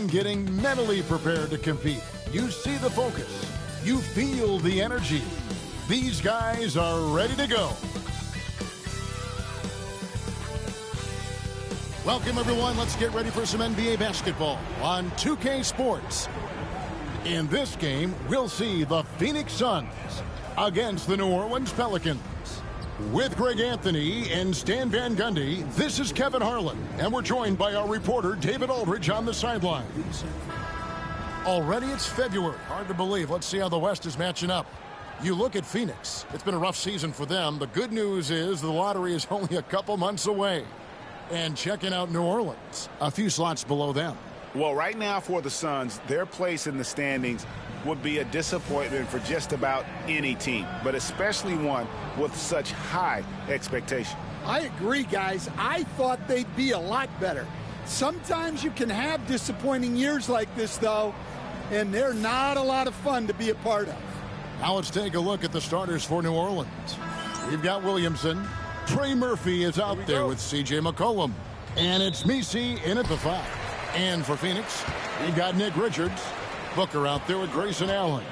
team getting mentally prepared to compete. You see the focus. You feel the energy. These guys are ready to go. Welcome, everyone. Let's get ready for some NBA basketball on 2K Sports. In this game, we'll see the Phoenix Suns against the New Orleans Pelicans. With Greg Anthony and Stan Van Gundy, this is Kevin Harlan, and we're joined by our reporter, David Aldridge, on the sidelines. Already it's February. Hard to believe. Let's see how the West is matching up. You look at Phoenix. It's been a rough season for them. The good news is the lottery is only a couple months away. And checking out New Orleans, a few slots below them. Well, right now for the Suns, their place in the standings would be a disappointment for just about any team, but especially one with such high expectation. I agree, guys. I thought they'd be a lot better. Sometimes you can have disappointing years like this, though, and they're not a lot of fun to be a part of. Now let's take a look at the starters for New Orleans. We've got Williamson. Trey Murphy is out there with C.J. McCollum. And it's Messi in at the 5. And for Phoenix, we've got Nick Richards. Booker out there with Grayson Allen.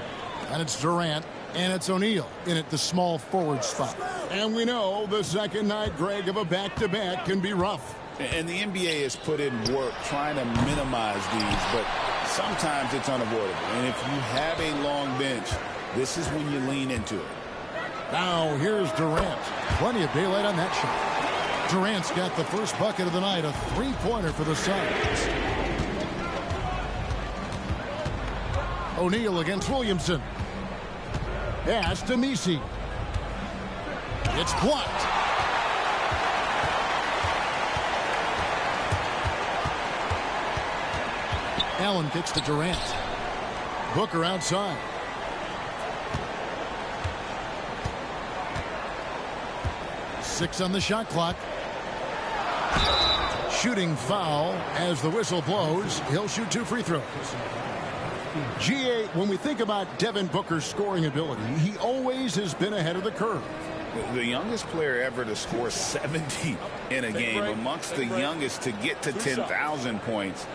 And it's Durant. And it's O'Neal in at the small forward spot. And we know the second night, Greg, of a back-to-back can be rough. And the NBA has put in work trying to minimize these, but sometimes it's unavoidable. And if you have a long bench, this is when you lean into it. Now here's Durant. Plenty of daylight on that shot. Durant's got the first bucket of the night, a three-pointer for the Suns. O'Neal against Williamson. Pass to Messi. It's blocked. Allen kicks to Durant. Booker outside. Six on the shot clock. Shooting foul as the whistle blows. He'll shoot 2 free throws. GA, when we think about Devin Booker's scoring ability, he always has been ahead of the curve. The youngest player ever to score 70 in a game, amongst the youngest to get to 10,000 points.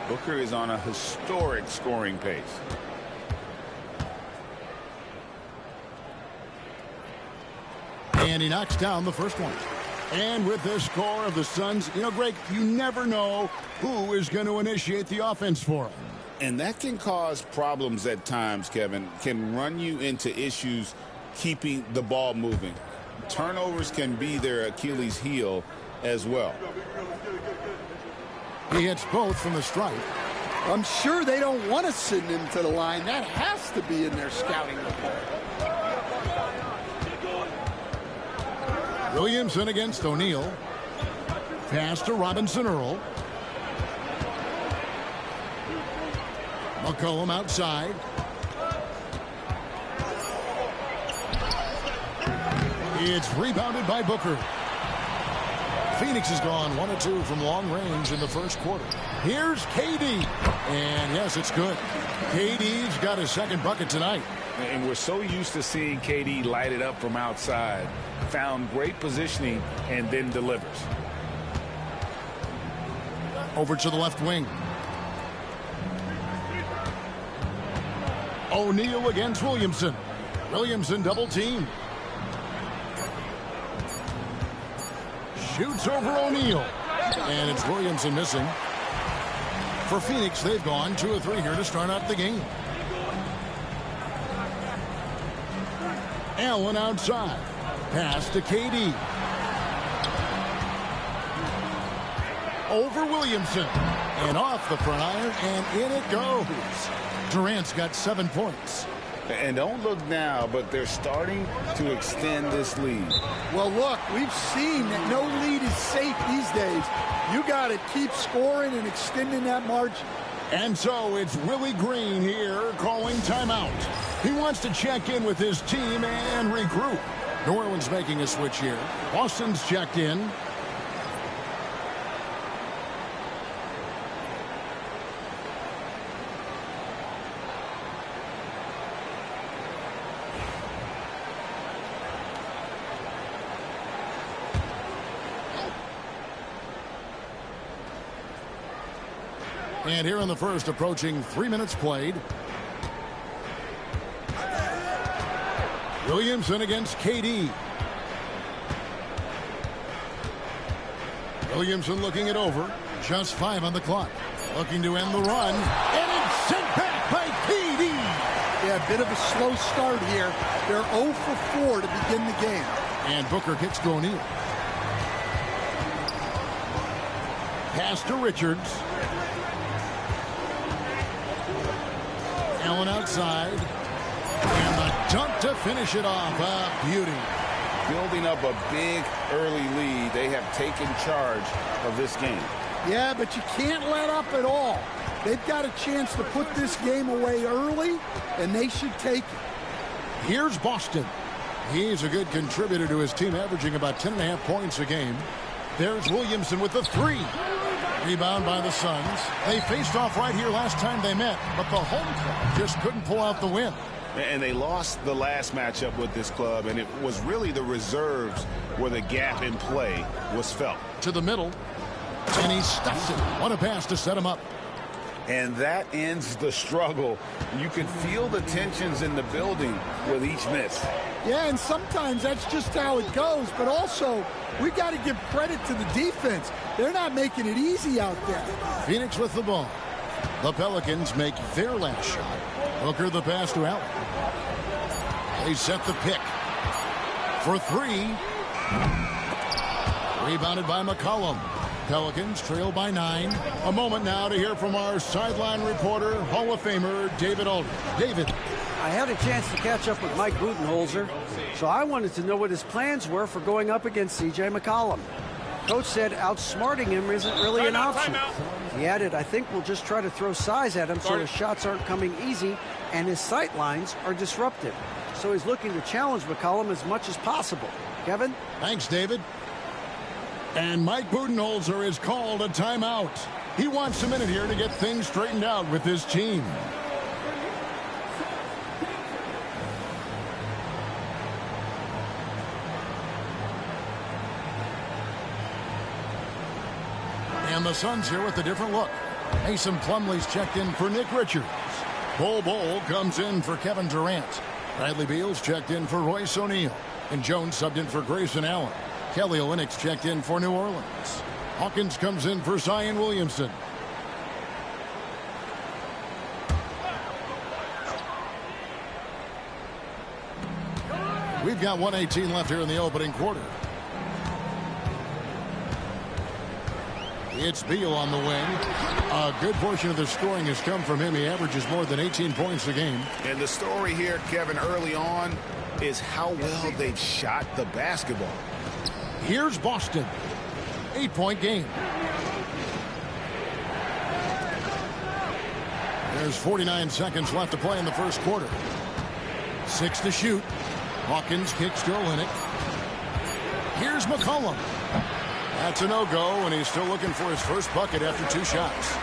Booker is on a historic scoring pace. And he knocks down the first one. And with the score of the Suns, you know, Greg, you never know who is going to initiate the offense for them. And that can cause problems at times, Kevin. Can run you into issues keeping the ball moving. Turnovers can be their Achilles heel as well. He hits both from the stripe. I'm sure they don't want to send him to the line. That has to be in their scouting report. Williamson against O'Neal. Pass to Robinson Earl. McCollum outside. It's rebounded by Booker. Phoenix has gone 1 of 2 from long range in the first quarter. Here's KD. And yes, it's good. KD's got his second bucket tonight. And we're so used to seeing KD light it up from outside. Found great positioning and then delivers. Over to the left wing. O'Neal against Williamson. Williamson double team. Shoots over O'Neal. And it's Williamson missing. For Phoenix, they've gone 2 of 3 here to start out the game. Allen outside. Pass to KD. Over Williamson. And off the front iron, and in it goes. Durant's got 7 points. And don't look now, but they're starting to extend this lead. Well, look, we've seen that no lead is safe these days. You got to keep scoring and extending that margin. And so it's Willie Green here calling timeout. He wants to check in with his team and regroup. New Orleans making a switch here. Boston's checked in. And here in the first, approaching 3 minutes played. Williamson against KD. Williamson looking it over. Just 5 on the clock. Looking to end the run. And it's sent back by KD. Yeah, a bit of a slow start here. They're 0 for 4 to begin the game. And Booker kicks to O'Neal. Pass to Richards. Allen outside. And the dunk to finish it off. A beauty. Building up a big early lead. They have taken charge of this game. Yeah, but you can't let up at all. They've got a chance to put this game away early, and they should take it. Here's Boston. He's a good contributor to his team, averaging about 10.5 points a game. There's Williamson with the 3. Rebound by the Suns. They faced off right here last time they met, but the home club just couldn't pull out the win. And they lost the last matchup with this club, and it was really the reserves where the gap in play was felt. To the middle, and he stuffs it. What a pass to set him up. And that ends the struggle. You can feel the tensions in the building with each miss. Yeah, and sometimes that's just how it goes, but also we got to give credit to the defense. They're not making it easy out there. Phoenix with the ball. The Pelicans make their last shot. Booker the pass to Allen. They set the pick for 3. Rebounded by McCollum. Pelicans trail by 9. A moment now to hear from our sideline reporter, Hall of Famer David Aldridge. David. I had a chance to catch up with Mike Budenholzer, so I wanted to know what his plans were for going up against C.J. McCollum. Coach said outsmarting him isn't really an option. He added, I think we'll just try to throw size at him so his shots aren't coming easy and his sight lines are disrupted. So he's looking to challenge McCollum as much as possible. Kevin? Thanks, David. And Mike Budenholzer has called a timeout. He wants a minute here to get things straightened out with his team. And the Suns here with a different look. Mason Plumlee's checked in for Nick Richards. Bol comes in for Kevin Durant. Bradley Beal's checked in for Royce O'Neal. And Jones subbed in for Grayson Allen. Kelly Olynyk's checked in for New Orleans. Hawkins comes in for Zion Williamson. We've got 1:18 left here in the opening quarter. It's Beal on the wing. A good portion of the scoring has come from him. He averages more than 18 points a game. And the story here, Kevin, early on is how well they've shot the basketball. Here's Boston. 8-point game. There's 49 seconds left to play in the first quarter. 6 to shoot. Hawkins kicks to Olynyk. Here's McCollum. That's a no-go, and he's still looking for his first bucket after 2 shots.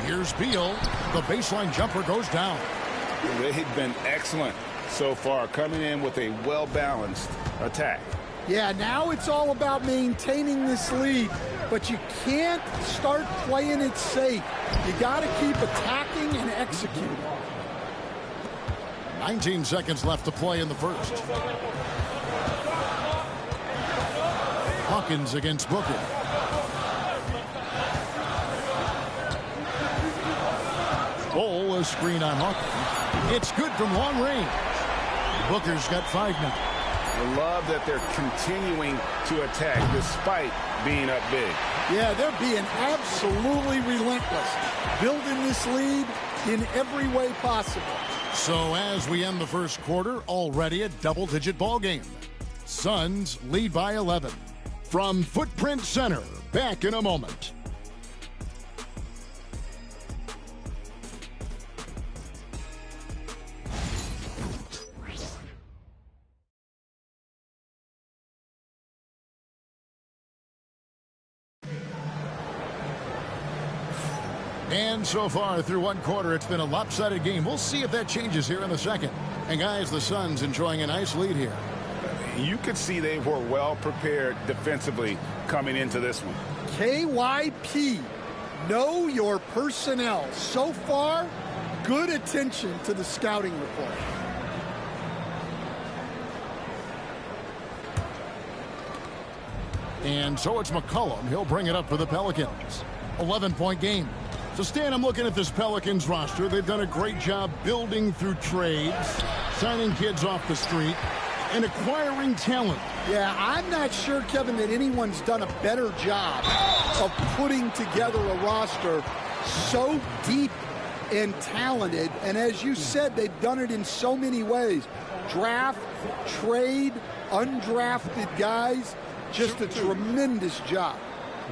Here's Beal. The baseline jumper goes down. They've been excellent so far, coming in with a well-balanced attack. Yeah, now it's all about maintaining this lead, but you can't start playing it safe. You got to keep attacking and executing. 19 seconds left to play in the first. Hawkins against Booker. Bol, a screen on Hawkins. It's good from long range. Booker's got 5 now. I love that they're continuing to attack despite being up big. Yeah, they're being absolutely relentless, building this lead in every way possible. So as we end the first quarter, already a double-digit ball game. Suns lead by 11. From Footprint Center, back in a moment. And so far through one quarter, it's been a lopsided game. We'll see if that changes here in the second. And guys, the Suns enjoying a nice lead here. You could see they were well prepared defensively coming into this one. KYP, know your personnel. So far, good attention to the scouting report. And so it's McCollum. He'll bring it up for the Pelicans. 11-point game. So, Stan, I'm looking at this Pelicans roster. They've done a great job building through trades, signing kids off the street, and acquiring talent. Yeah, I'm not sure, Kevin, that anyone's done a better job of putting together a roster so deep and talented. And as you said, they've done it in so many ways. Draft, trade, undrafted guys. Just a tremendous job.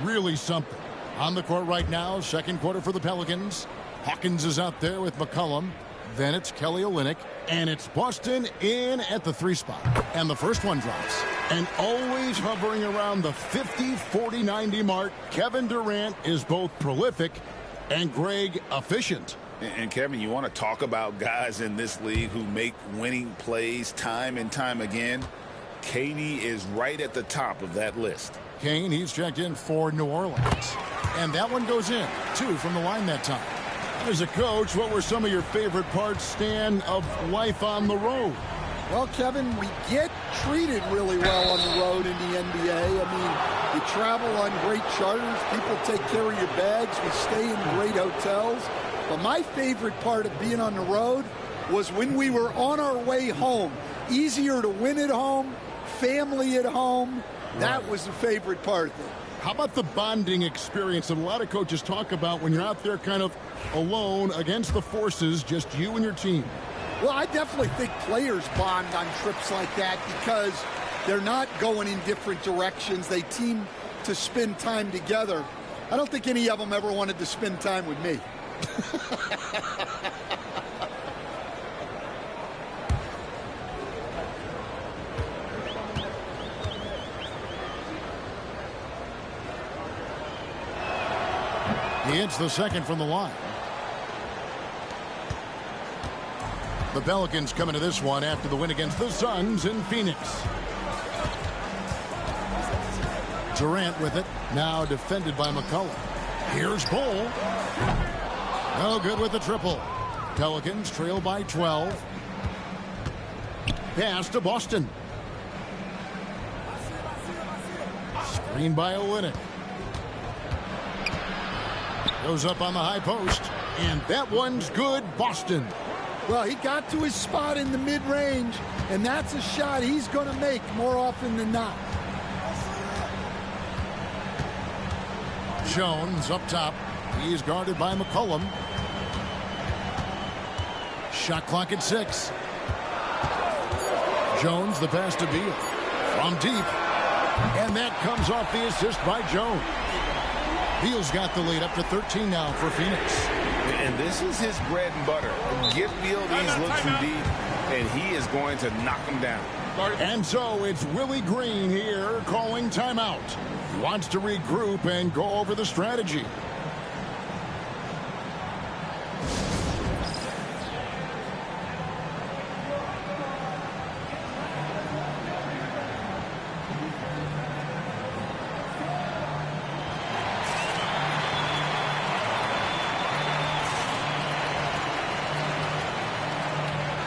Really something. On the court right now, second quarter for the Pelicans. Hawkins is out there with McCollum. Then it's Kelly Olynyk. And it's Boston in at the 3 spot. And the first one drops. And always hovering around the 50, 40, 90 mark, Kevin Durant is both prolific and Greg efficient. And Kevin, you want to talk about guys in this league who make winning plays time and time again? KD is right at the top of that list. Kane, he's checked in for New Orleans. And that one goes in. 2 from the line that time. As a coach, what were some of your favorite parts, Stan, of life on the road? Well, Kevin, we get treated really well on the road in the NBA. I mean, you travel on great charters. People take care of your bags. We stay in great hotels. But my favorite part of being on the road was when we were on our way home. Easier to win at home, family at home. That was the favorite part of it. How about the bonding experience that a lot of coaches talk about when you're out there kind of alone against the forces, just you and your team? Well, I definitely think players bond on trips like that because they're not going in different directions. They team to spend time together. I don't think any of them ever wanted to spend time with me. He hits the second from the line. The Pelicans coming to this one after the win against the Suns in Phoenix. Durant with it. Now defended by McCollum. Here's Bull. No good with the triple. Pelicans trail by 12. Pass to Boston. Screen by Olynyk. Goes up on the high post. And that one's good. Boston. Well, he got to his spot in the mid-range, and that's a shot he's going to make more often than not. Jones up top. He's guarded by McCollum. Shot clock at 6. Jones, the pass to Beal. From deep. And that comes off the assist by Jones. Beal's got the lead up to 13 now for Phoenix. And this is his bread and butter. Give Beal these looks from deep, and he is going to knock them down. And so it's Willie Green here calling timeout. He wants to regroup and go over the strategy.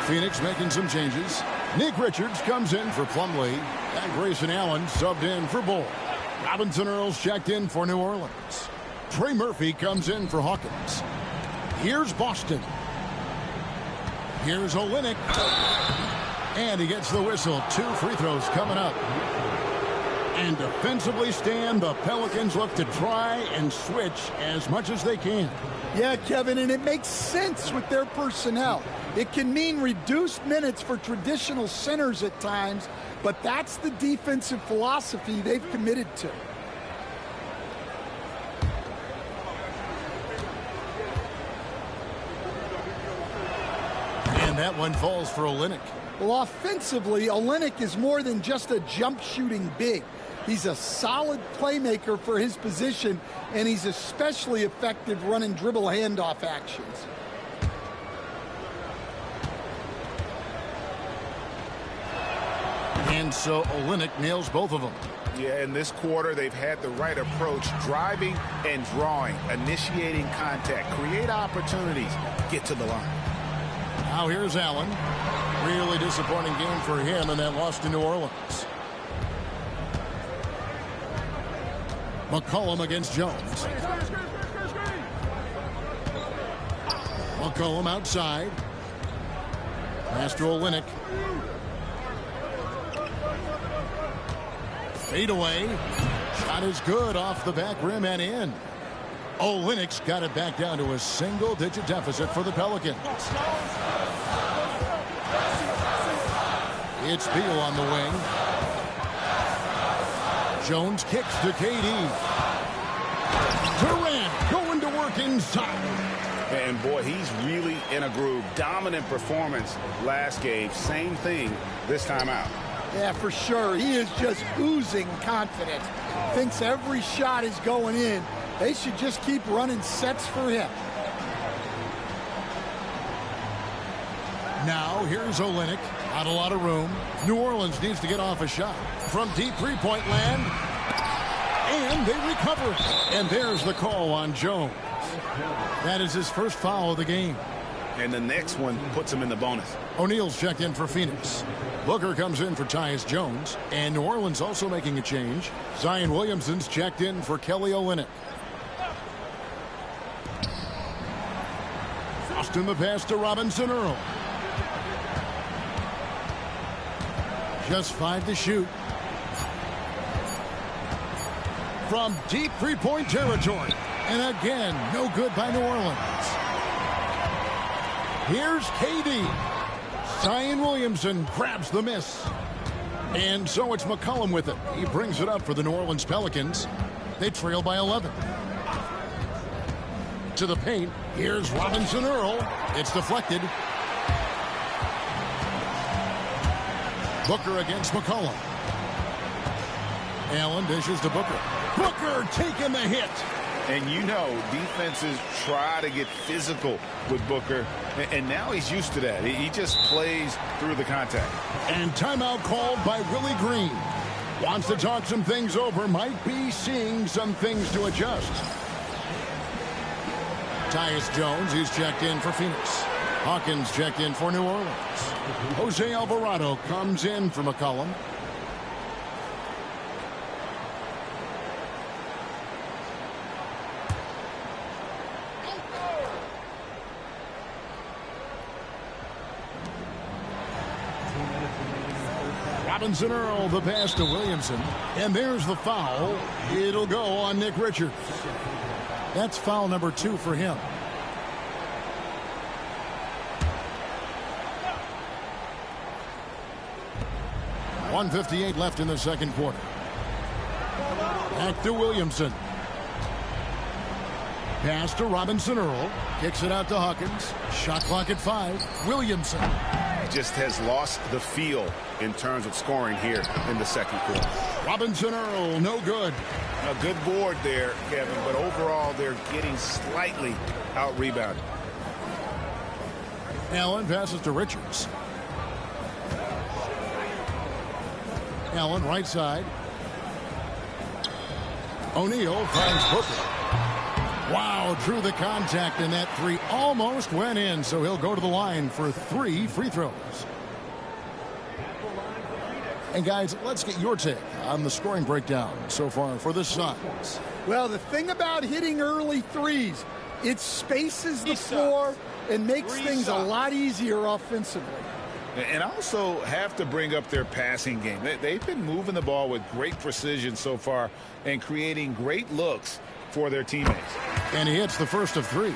Phoenix making some changes. Nick Richards comes in for Plumlee. And Grayson Allen subbed in for Bull. Robinson Earls checked in for New Orleans. Trey Murphy comes in for Hawkins. Here's Boston. Here's Olynyk. And he gets the whistle. 2 free throws coming up. And defensively, Stan, the Pelicans look to try and switch as much as they can. Yeah, Kevin, and it makes sense with their personnel. It can mean reduced minutes for traditional centers at times, but that's the defensive philosophy they've committed to. And that one falls for Olynyk. Well, offensively, Olynyk is more than just a jump shooting big. He's a solid playmaker for his position, and he's especially effective running dribble handoff actions. And so Olynyk nails both of them. Yeah, in this quarter, they've had the right approach, driving and drawing, initiating contact, create opportunities, get to the line. Now here's Allen. Really disappointing game for him in that loss to New Orleans. McCollum against Jones. McCollum outside. Pass to Olynyk. Fade away. Shot is good off the back rim and in. Olynyk's got it back down to a single-digit deficit for the Pelicans. It's Beal on the wing. Jones kicks to KD. Durant going to work inside. And boy, he's really in a groove. Dominant performance last game. Same thing this time out. Yeah, for sure. He is just oozing confidence. Thinks every shot is going in. They should just keep running sets for him. Now here's Olynyk. Not a lot of room. New Orleans needs to get off a shot from deep three-point land. And they recover it. And there's the call on Jones. That is his first foul of the game. And the next one puts him in the bonus. O'Neal's checked in for Phoenix. Booker comes in for Tyus Jones. And New Orleans also making a change. Zion Williamson's checked in for Kelly Olynyk. Austin the pass to Robinson Earl. Just 5 to shoot. From deep three-point territory. And again, no good by New Orleans. Here's KD. Zion Williamson grabs the miss. And so it's McCollum with it. He brings it up for the New Orleans Pelicans. They trail by 11. To the paint. Here's Robinson Earl. It's deflected. Booker against McCollum. Allen dishes to Booker. Booker taking the hit. And you know, defenses try to get physical with Booker. And now he's used to that. He just plays through the contact. And timeout called by Willie Green. Wants to talk some things over. Might be seeing some things to adjust. Tyus Jones, he's checked in for Phoenix. Hawkins checked in for New Orleans. Jose Alvarado comes in for McCollum. Robinson Earl, the pass to Williamson. And there's the foul. It'll go on Nick Richards. That's foul number 2 for him. .158 left in the second quarter. Back to Williamson. Pass to Robinson Earl. Kicks it out to Hawkins. Shot clock at 5. Williamson. Just has lost the feel in terms of scoring here in the second quarter. Robinson Earl, no good. A good board there, Kevin, but overall they're getting slightly out-rebounded. Allen passes to Richards. Allen right side. O'Neal finds Booker. Wow, through the contact, and that 3 almost went in, so he'll go to the line for 3 free throws. And guys, let's get your take on the scoring breakdown so far for the Suns. Well, the thing about hitting early threes, it spaces the floor and makes things a lot easier offensively. And also have to bring up their passing game. They've been moving the ball with great precision so far and creating great looks for their teammates. And he hits the first of 3.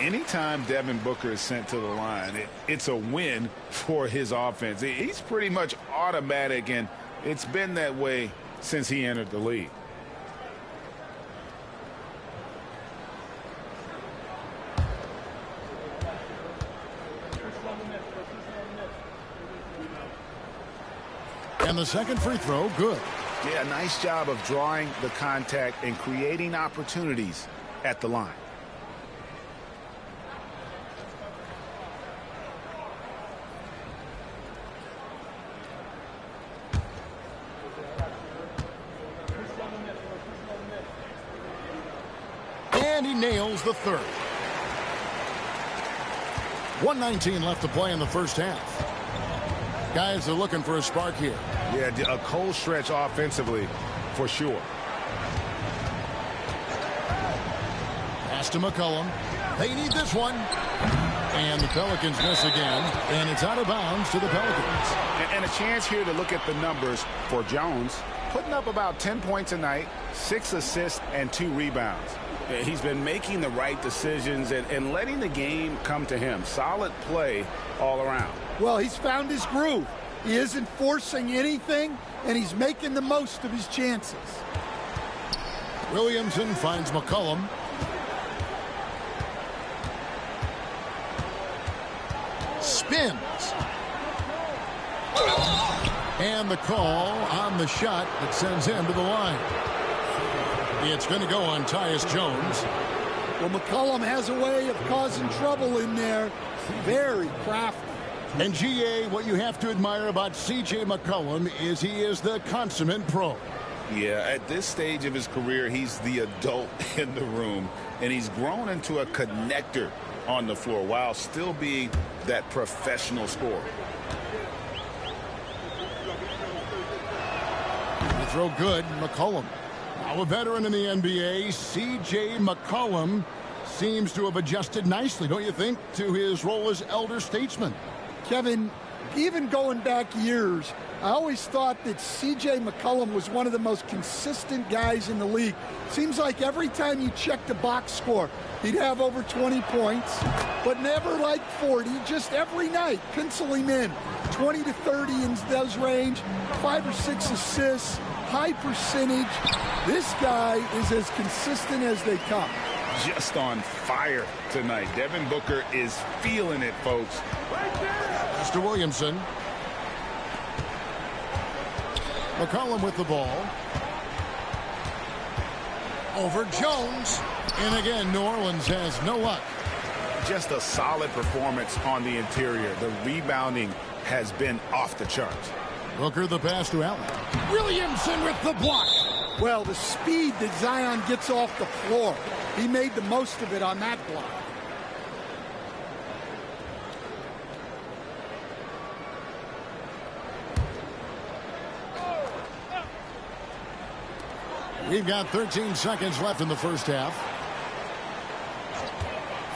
Anytime Devin Booker is sent to the line, it's a win for his offense. He's pretty much automatic, and it's been that way since he entered the league. And the second free throw, good. Yeah, nice job of drawing the contact and creating opportunities at the line. And he nails the third. 1:19 left to play in the first half. Guys are looking for a spark here. Yeah, a cold stretch offensively for sure. Pass to McCollum. They need this one. And the Pelicans miss again. And it's out of bounds to the Pelicans. And a chance here to look at the numbers for Jones. Putting up about 10 points a night, 6 assists, and 2 rebounds. He's been making the right decisions and letting the game come to him. Solid play all around. Well, he's found his groove. He isn't forcing anything, and he's making the most of his chances. Williamson finds McCollum. Spins. And the call on the shot that sends him to the line. It's going to go on Tyus Jones. Well, McCollum has a way of causing trouble in there. Very crafty. And GA, what you have to admire about C.J. McCollum is he is the consummate pro. Yeah, at this stage of his career, he's the adult in the room, and he's grown into a connector on the floor while still being that professional scorer. The throw good, McCollum. Now a veteran in the NBA, C.J. McCollum seems to have adjusted nicely, don't you think, to his role as elder statesman. Kevin, even going back years, I always thought that C.J. McCollum was one of the most consistent guys in the league. Seems like every time you check the box score, he'd have over 20 points, but never like 40, just every night. Pencil him in. 20 to 30 in those range, 5 or 6 assists, high percentage. This guy is as consistent as they come. Just on fire tonight. Devin Booker is feeling it, folks. Mr. Williamson. McCollum with the ball. Over Jones. And again, New Orleans has no luck. Just a solid performance on the interior. The rebounding has been off the charts. Booker the pass to Allen. Williamson with the block. Well, the speed that Zion gets off the floor, he made the most of it on that block. We've got 13 seconds left in the first half.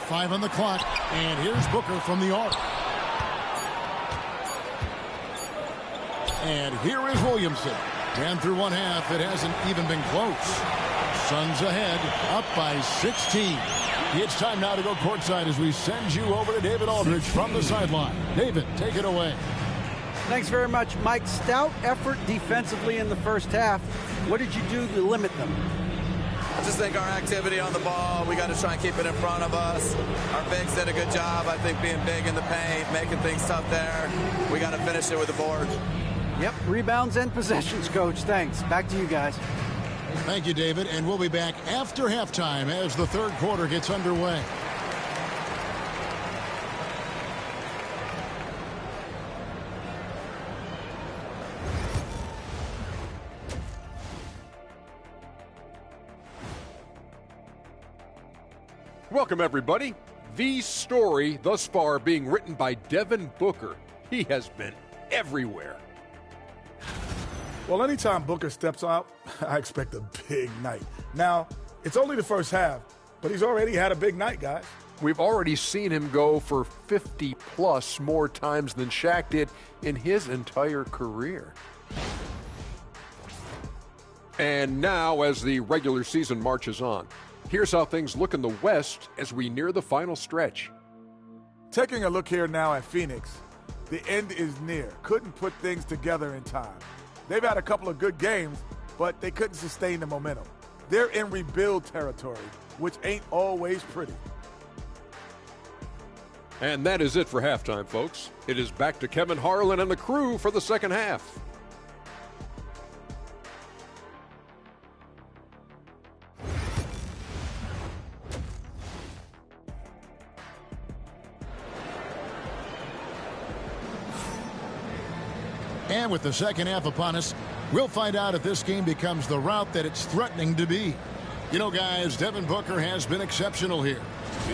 5 on the clock. And here's Booker from the arc. And here is Williamson. And through one half, it hasn't even been close. Suns ahead, up by 16. It's time now to go courtside as we send you over to David Aldridge from the sideline. David, take it away. Thanks very much, Mike. Stout effort defensively in the first half. What did you do to limit them? I just think our activity on the ball, we got to try and keep it in front of us. Our bigs did a good job, I think, being big in the paint, making things tough there. We got to finish it with the board. Yep, rebounds and possessions, Coach. Thanks. Back to you guys. Thank you, David. And we'll be back after halftime as the third quarter gets underway. Welcome, everybody. The story thus far being written by Devin Booker. He has been everywhere. Well, anytime Booker steps out, I expect a big night. Now, it's only the first half, but he's already had a big night, guys. We've already seen him go for 50-plus more times than Shaq did in his entire career. And now, as the regular season marches on, here's how things look in the West as we near the final stretch. Taking a look here now at Phoenix, the end is near. Couldn't put things together in time. They've had a couple of good games, but they couldn't sustain the momentum. They're in rebuild territory, which ain't always pretty. And that is it for halftime, folks. It is back to Kevin Harlan and the crew for the second half. And with the second half upon us, we'll find out if this game becomes the rout that it's threatening to be. You know, guys, Devin Booker has been exceptional here.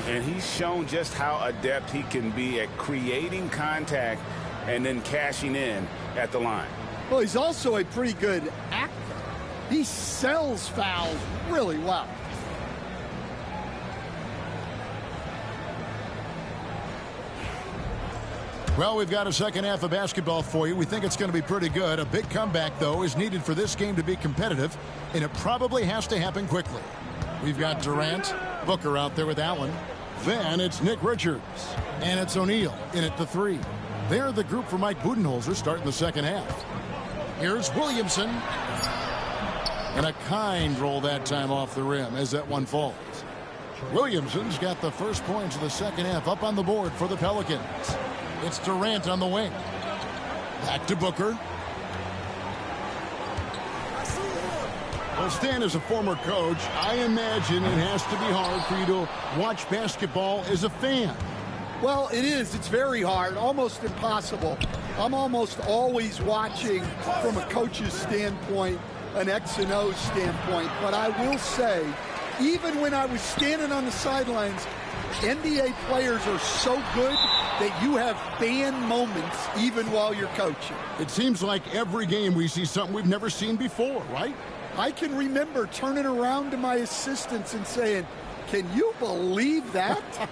And he's shown just how adept he can be at creating contact and then cashing in at the line. Well, he's also a pretty good actor. He sells fouls really well. Well, we've got a second half of basketball for you. We think it's going to be pretty good. A big comeback, though, is needed for this game to be competitive, and it probably has to happen quickly. We've got Durant, Booker out there with Allen. Then it's Nick Richards, and it's O'Neal in at the 3. They're the group for Mike Budenholzer starting the second half. Here's Williamson. And a kind roll that time off the rim as that one falls. Williamson's got the first points of the second half up on the board for the Pelicans. It's Durant on the wing. Back to Booker. Well, Stan, as a former coach, I imagine it has to be hard for you to watch basketball as a fan. Well, it is. It's very hard, almost impossible. I'm almost always watching from a coach's standpoint, an X and O standpoint. But I will say, even when I was standing on the sidelines, NBA players are so good that you have fan moments even while you're coaching. It seems like every game we see something we've never seen before, right? I can remember turning around to my assistants and saying, can you believe that?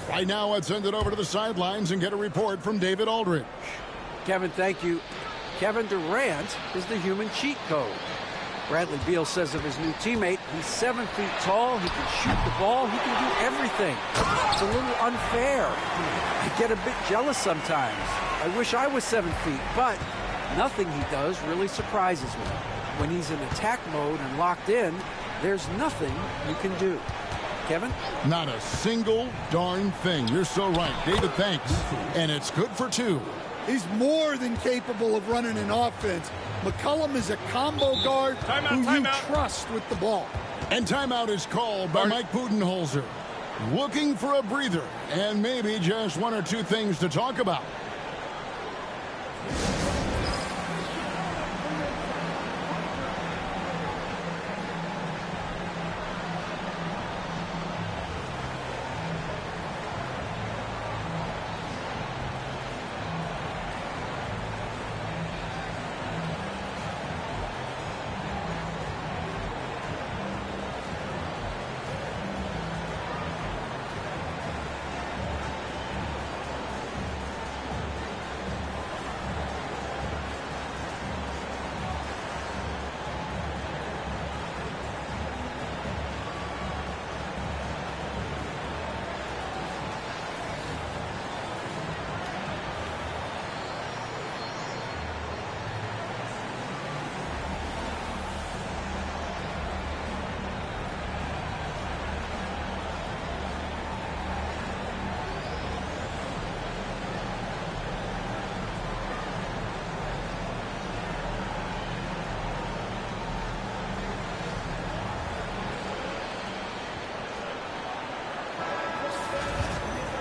Right now, let's send it over to the sidelines and get a report from David Aldridge. Kevin, thank you. Kevin Durant is the human cheat code. Bradley Beal says of his new teammate, he's 7 feet tall, he can shoot the ball, he can do everything. It's a little unfair. I get a bit jealous sometimes. I wish I was 7 feet, but nothing he does really surprises me. When he's in attack mode and locked in, there's nothing you can do. Kevin? Not a single darn thing. You're so right. David, thanks. And it's good for 2. He's more than capable of running an offense. McCollum is a combo guard who you trust with the ball. And timeout is called by Mike Budenholzer. Looking for a breather and maybe just 1 or 2 things to talk about.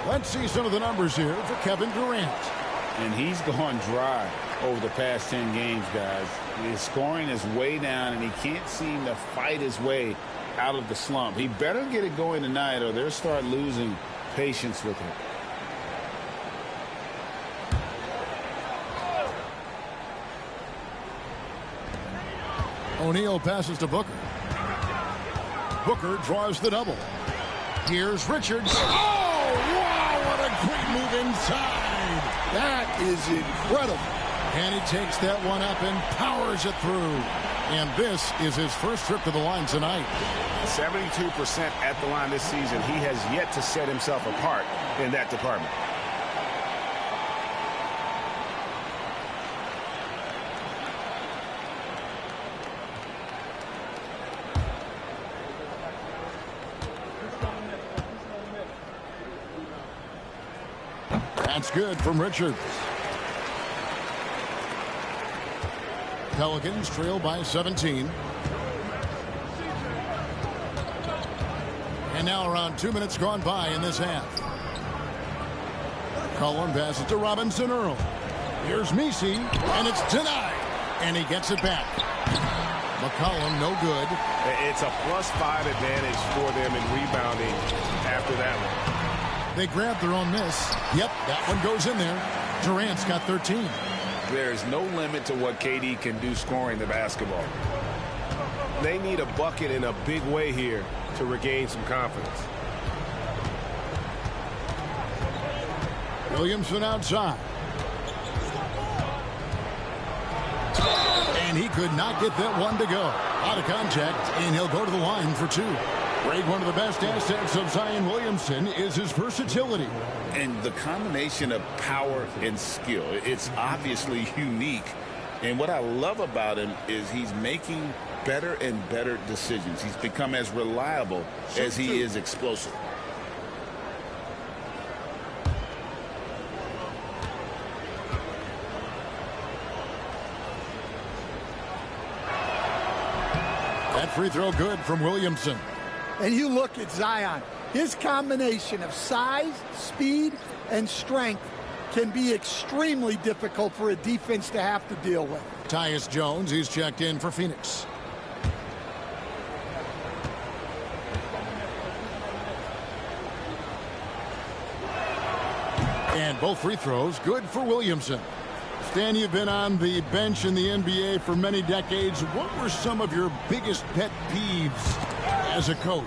Let's see some of the numbers here for Kevin Durant. And he's gone dry over the past 10 games, guys. His scoring is way down, and he can't seem to fight his way out of the slump. He better get it going tonight, or they'll start losing patience with him. O'Neal passes to Booker. Booker draws the double. Here's Richards. Oh, wow, what a great move inside. That is incredible. And he takes that one up and powers it through. And this is his first trip to the line tonight. 72% at the line this season. He has yet to set himself apart in that department. That's good from Richards. Pelicans trail by 17. And now around 2 minutes gone by in this half. Cullen passes to Robinson Earl. Here's Messi, and it's denied. And he gets it back. McCollum, no good. It's a +5 advantage for them in rebounding after that one. They grabbed their own miss. Yep, that one goes in there. Durant's got 13. There's no limit to what KD can do scoring the basketball. They need a bucket in a big way here to regain some confidence. Williamson outside. And he could not get that one to go. Out of contact, and he'll go to the line for two. Greg, one of the best assets of Zion Williamson is his versatility. And the combination of power and skill, it's obviously unique. And what I love about him is he's making better and better decisions. He's become as reliable as he is explosive. That free throw good from Williamson. And you look at Zion. His combination of size, speed, and strength can be extremely difficult for a defense to have to deal with. Tyus Jones, he's checked in for Phoenix. And both free throws good for Williamson. Stan, you've been on the bench in the NBA for many decades. What were some of your biggest pet peeves as a coach?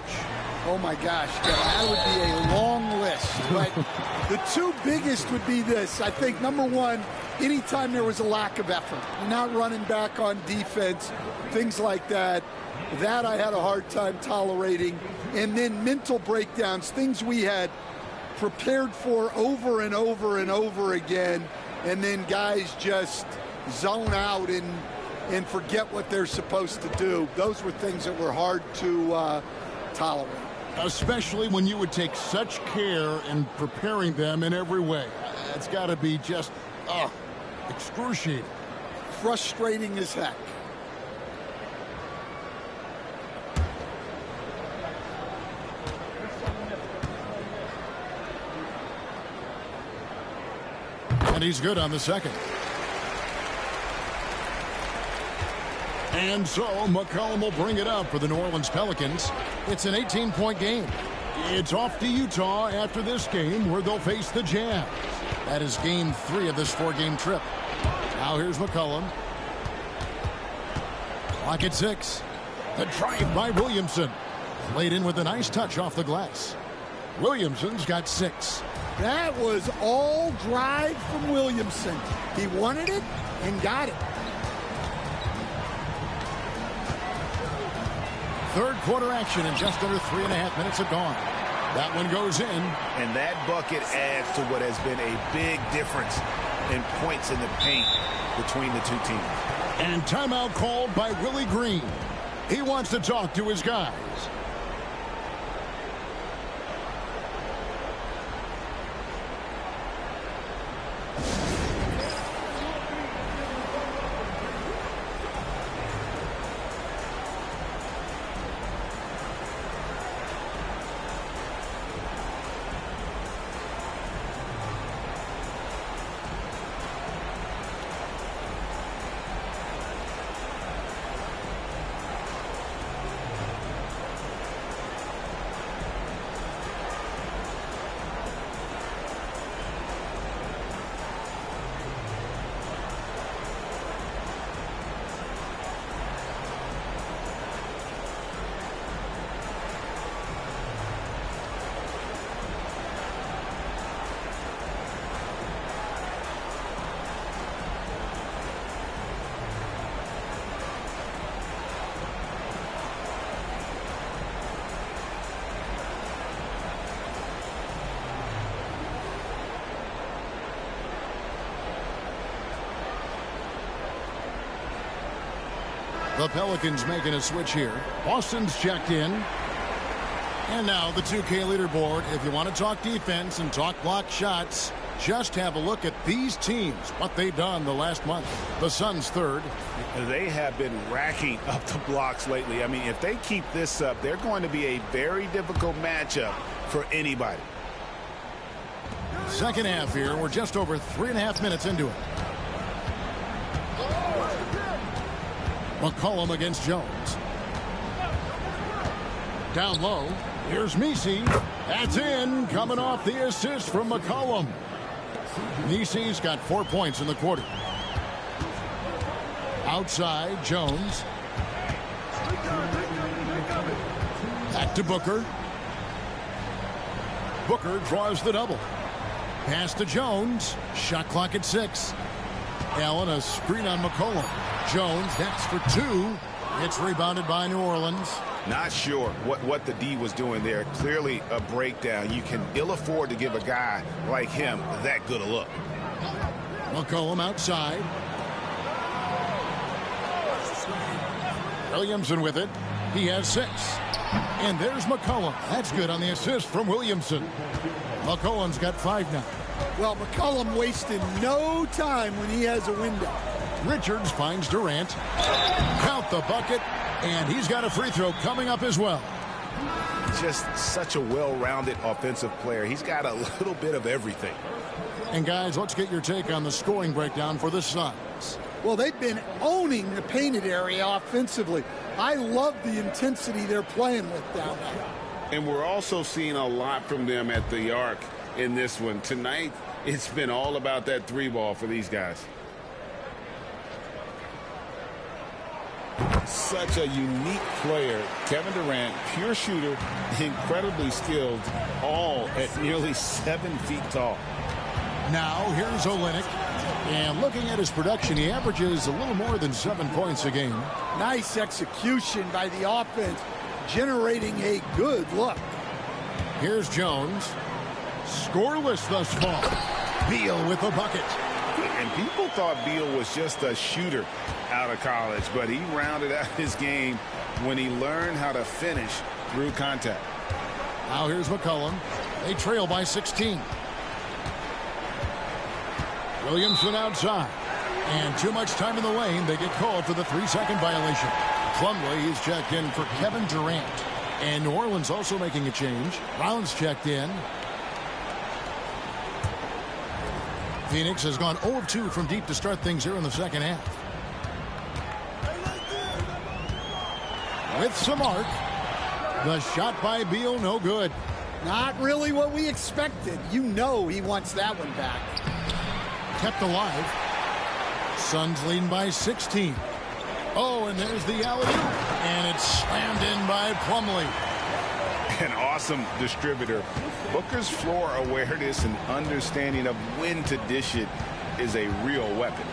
Oh, my gosh, that would be a long list. But the two biggest would be this. I think, number one, anytime there was a lack of effort, you're not running back on defense, things like that, that I had a hard time tolerating. And then mental breakdowns, things we had prepared for over and over and over again, and then guys just zone out and forget what they're supposed to do. Those were things that were hard to tolerate. Especially when you would take such care in preparing them in every way. It's got to be just, excruciating. Frustrating as heck. And he's good on the second. And so McCollum will bring it up for the New Orleans Pelicans. It's an 18-point game. It's off to Utah after this game where they'll face the Jazz. That is game 3 of this 4-game trip. Now here's McCollum. Clock at 6. The drive by Williamson. Played in with a nice touch off the glass. Williamson's got 6. That was all drive from Williamson. He wanted it and got it. Third quarter action in just under 3.5 minutes have gone. That one goes in. And that bucket adds to what has been a big difference in points in the paint between the two teams. And timeout called by Willie Green. He wants to talk to his guys. The Pelicans making a switch here. Boston's checked in. And now the 2K leaderboard. If you want to talk defense and talk block shots, just have a look at these teams, what they've done the last month. The Suns third. They have been racking up the blocks lately. I mean, if they keep this up, they're going to be a very difficult matchup for anybody. Second half here. We're just over 3.5 minutes into it. McCollum against Jones. Down low. Here's Messi. That's in. Coming off the assist from McCollum. Messi's got 4 points in the quarter. Outside, Jones. Back to Booker. Booker draws the double. Pass to Jones. Shot clock at 6. Allen, a screen on McCollum. Jones, that's for 2. It's rebounded by New Orleans. Not sure what the D was doing there. Clearly a breakdown. You can ill afford to give a guy like him that good a look. McCollum outside. Williamson with it. He has 6. And there's McCollum. That's good on the assist from Williamson. McCollum's got 5 now. Well, McCollum wasted no time when he has a window. Richards finds Durant. Count the bucket. And he's got a free throw coming up as well. Just such a well-rounded offensive player. He's got a little bit of everything. And guys, let's get your take on the scoring breakdown for the Suns. Well, they've been owning the painted area offensively. I love the intensity they're playing with down there. And we're also seeing a lot from them at the arc in this one. Tonight, it's been all about that 3-ball for these guys. Such a unique player. Kevin Durant, pure shooter, incredibly skilled, all at nearly 7 feet tall. Now, here's Olynyk. And looking at his production, he averages a little more than 7 points a game. Nice execution by the offense, generating a good look. Here's Jones. Scoreless thus far. Beal with the bucket. And people thought Beal was just a shooter out of college, but he rounded out his game when he learned how to finish through contact. Now here's McCollum. They trail by 16. Williamson outside. And too much time in the lane. They get called for the 3-second violation. Plumlee is checked in for Kevin Durant. And New Orleans also making a change. Brown's checked in. Phoenix has gone 0 of 2 from deep to start things here in the second half. With some arc. The shot by Beal, no good. Not really what we expected. You know he wants that one back. Kept alive. Suns leading by 16. Oh, and there's the alley-oop. And it's slammed in by Plumlee. An awesome distributor. Booker's floor awareness and understanding of when to dish it is a real weapon.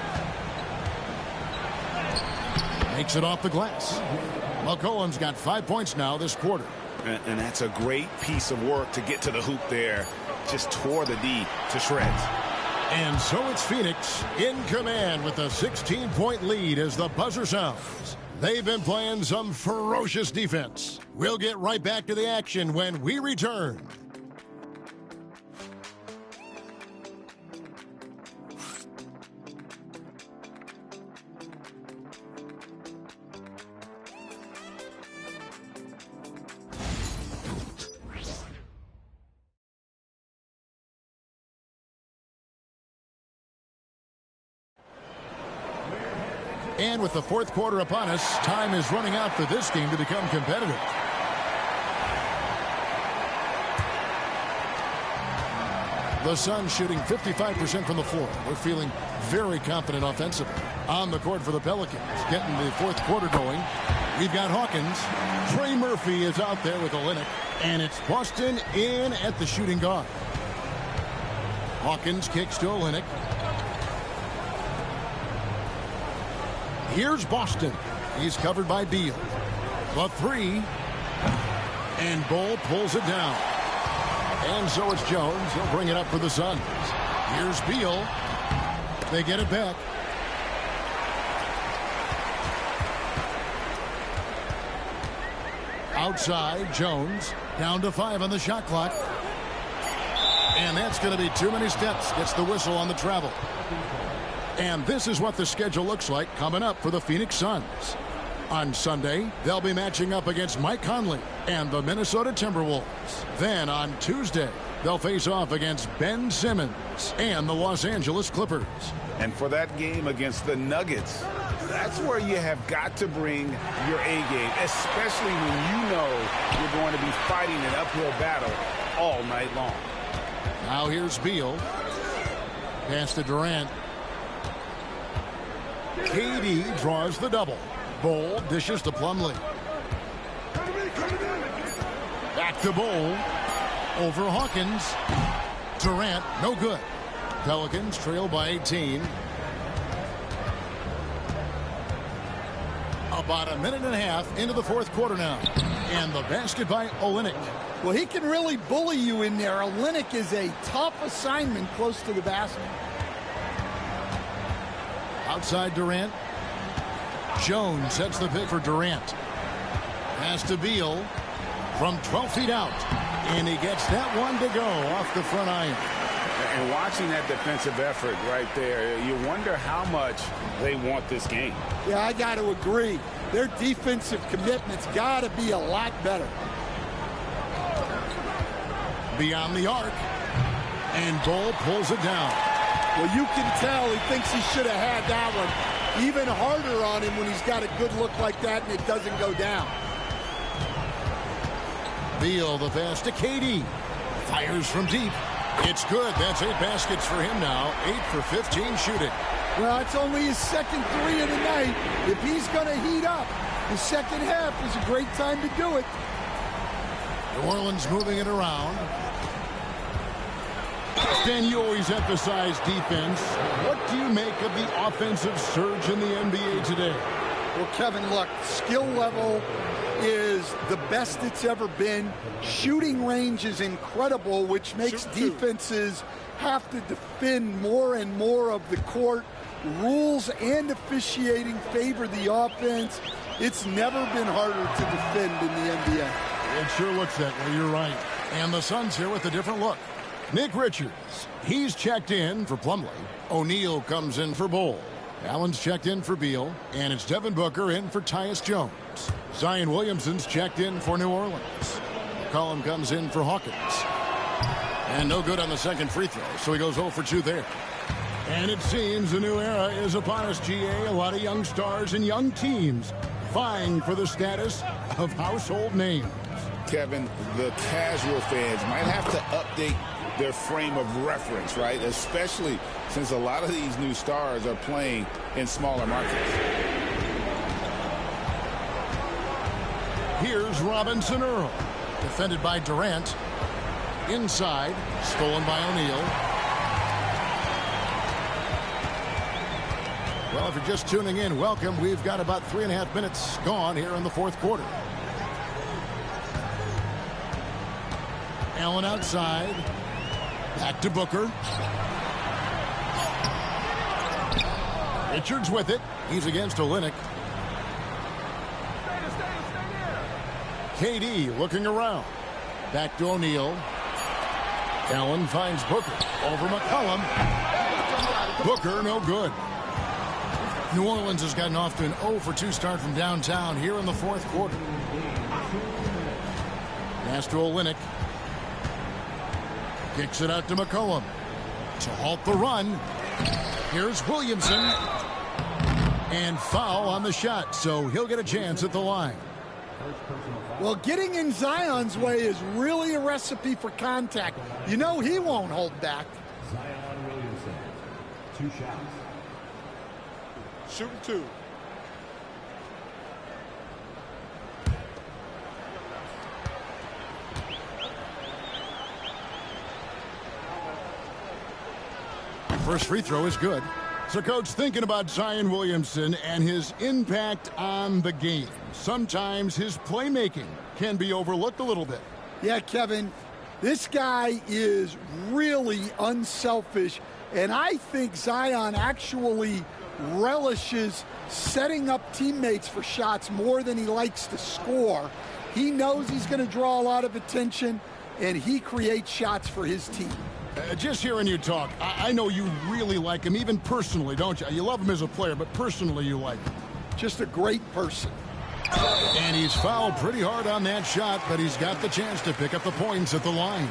Makes it off the glass. McCollum's got 5 points now this quarter. And that's a great piece of work to get to the hoop there. Just tore the D to shreds. And so it's Phoenix in command with a 16-point lead as the buzzer sounds. They've been playing some ferocious defense. We'll get right back to the action when we return. And with the fourth quarter upon us, time is running out for this game to become competitive. The Suns shooting 55% from the floor. We're feeling very confident offensively. On the court for the Pelicans, getting the fourth quarter going. We've got Hawkins. Trey Murphy is out there with Olynyk. And it's Boston in at the shooting guard. Hawkins kicks to Olynyk. Here's Boston. He's covered by Beal. The 3. And Bull pulls it down. And so it's Jones. He'll bring it up for the Suns. Here's Beal. They get it back. Outside, Jones. Down to 5 on the shot clock. And that's going to be too many steps. Gets the whistle on the travel. And this is what the schedule looks like coming up for the Phoenix Suns. On Sunday, they'll be matching up against Mike Conley and the Minnesota Timberwolves. Then on Tuesday, they'll face off against Ben Simmons and the Los Angeles Clippers. And for that game against the Nuggets, That's where you have got to bring your A game, especially when you know you're going to be fighting an uphill battle all night long. Now here's Beal. Pass to Durant. KD draws the double. Bol dishes to Plumlee. Back to Bol. Over Hawkins. Durant, no good. Pelicans trail by 18. About a minute and a half into the fourth quarter now. And the basket by Olynyk. Well, he can really bully you in there. Olynyk is a tough assignment close to the basket. Outside Durant. Jones sets the pick for Durant. Pass to Beal from 12 feet out. And he gets that one to go off the front iron. And watching that defensive effort right there, you wonder how much they want this game. Yeah, I got to agree. Their defensive commitment's got to be a lot better. Beyond the arc. And Bol pulls it down. Well, you can tell he thinks he should have had that one. Even harder on him when he's got a good look like that and it doesn't go down. Beal, the pass to KD. Fires from deep. It's good. That's 8 baskets for him now. 8 for 15 shooting. Well, it's only his second 3 of the night. If he's going to heat up, the second half is a great time to do it. New Orleans moving it around. Stan, you always emphasize defense. What do you make of the offensive surge in the NBA today? Well, Kevin, look, skill level is the best it's ever been. Shooting range is incredible, which makes defenses have to defend more and more of the court. Rules and officiating favor the offense. It's never been harder to defend in the NBA. It sure looks that way. You're right. And the Suns here with a different look. Nick Richards, he's checked in for Plumlee. O'Neal comes in for Bol. Allen's checked in for Beal. And it's Devin Booker in for Tyus Jones. Zion Williamson's checked in for New Orleans. McCollum comes in for Hawkins. And no good on the second free throw, so he goes 0 for 2 there. And it seems a new era is upon us, GA. A lot of young stars and young teams vying for the status of household names. Kevin, the casual fans might have to update their frame of reference, right? Especially since a lot of these new stars are playing in smaller markets. Here's Robinson Earl. Defended by Durant. Inside. Stolen by O'Neal. Well, if you're just tuning in, welcome. We've got about 3.5 minutes gone here in the fourth quarter. Allen outside. Back to Booker. Richards with it. He's against Olynyk. KD looking around. Back to O'Neal. Allen finds Booker. Over McCollum. Booker no good. New Orleans has gotten off to an 0 for 2 start from downtown here in the fourth quarter. Pass to Olynyk. Kicks it out to McCollum. To halt the run. Here's Williamson. And foul on the shot, so he'll get a chance at the line. Well, getting in Zion's way is really a recipe for contact. You know he won't hold back. Zion Williamson, 2 shots. Shooting 2. First free throw is good. So, Coach, thinking about Zion Williamson and his impact on the game, sometimes his playmaking can be overlooked a little bit. Yeah, Kevin, this guy is really unselfish, and I think Zion actually relishes setting up teammates for shots more than he likes to score. He knows he's going to draw a lot of attention, and he creates shots for his team. Just hearing you talk, I know you really like him, even personally, don't you? You love him as a player, but personally you like him. Just a great person. And he's fouled pretty hard on that shot, but he's got the chance to pick up the points at the line.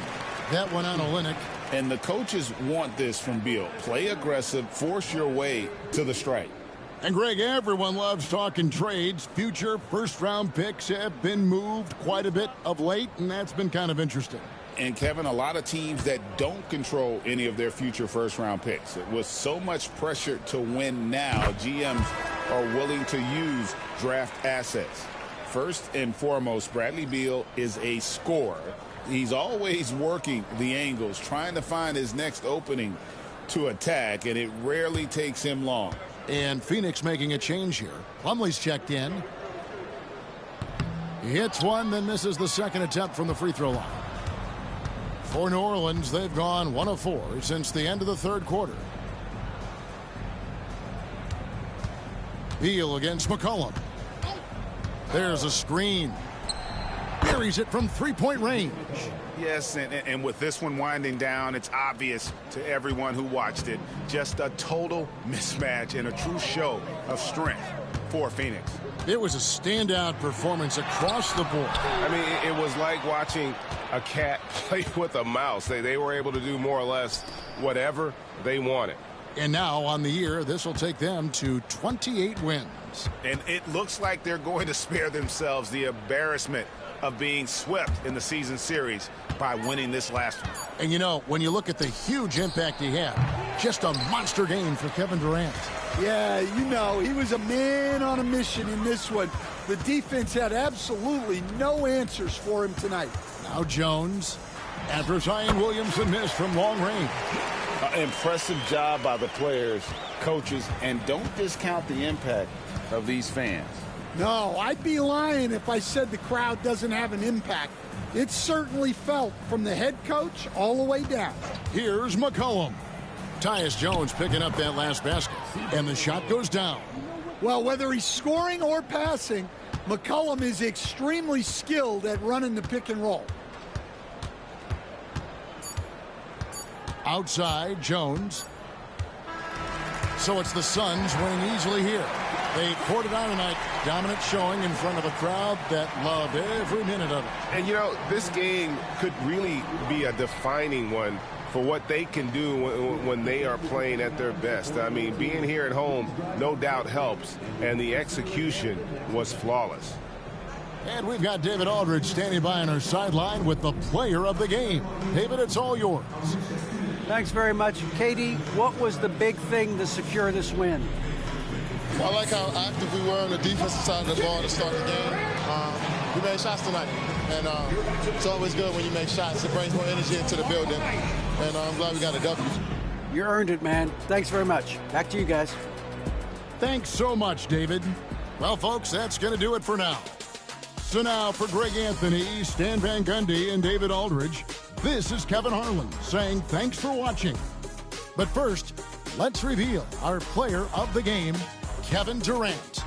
That one on Olynyk. And the coaches want this from Beal. Play aggressive, force your way to the strike. And Greg, everyone loves talking trades. Future first-round picks have been moved quite a bit of late, and that's been kind of interesting. And, Kevin, a lot of teams that don't control any of their future first-round picks. With so much pressure to win now, GMs are willing to use draft assets. First and foremost, Bradley Beal is a scorer. He's always working the angles, trying to find his next opening to attack, and it rarely takes him long. And Phoenix making a change here. Plumlee's checked in. He hits one, then misses the second attempt from the free throw line. For New Orleans, they've gone 1 of 4 since the end of the third quarter. Beal against McCollum. There's a screen. Buries it from three-point range. Yes, and with this one winding down, it's obvious to everyone who watched it. Just a total mismatch and a true show of strength for Phoenix. It was a standout performance across the board. I mean, it was like watching a cat play with a mouse. They were able to do more or less whatever they wanted. And now on the year, this will take them to 28 wins. And it looks like they're going to spare themselves the embarrassment of being swept in the season series by winning this last one. And you know, when you look at the huge impact he had, just a monster game for Kevin Durant. Yeah, you know, he was a man on a mission in this one. The defense had absolutely no answers for him tonight. Now Jones, after Zion Williamson missed from long range. Impressive job by the players, coaches, and don't discount the impact of these fans. No, I'd be lying if I said the crowd doesn't have an impact. It's certainly felt from the head coach all the way down. Here's McCollum. Tyus Jones picking up that last basket, and the shot goes down. Well, whether he's scoring or passing, McCollum is extremely skilled at running the pick and roll. Outside, Jones. So it's the Suns winning easily here. They poured it on tonight. Dominant showing in front of a crowd that loved every minute of it. And, you know, this game could really be a defining one for what they can do when they are playing at their best. I mean, being here at home no doubt helps, and the execution was flawless. And we've got David Aldridge standing by on our sideline with the player of the game. David, it's all yours. Thanks very much. Katie, what was the big thing to secure this win? Well, I like how active we were on the defensive side of the ball to start the game. We made shots tonight, and it's always good when you make shots. It brings more energy into the building, and I'm glad we got a W. You earned it, man. Thanks very much. Back to you guys. Thanks so much, David. Well, folks, that's going to do it for now. So now for Greg Anthony, Stan Van Gundy, and David Aldridge, this is Kevin Harlan saying thanks for watching. But first, let's reveal our player of the game, Kevin Durant.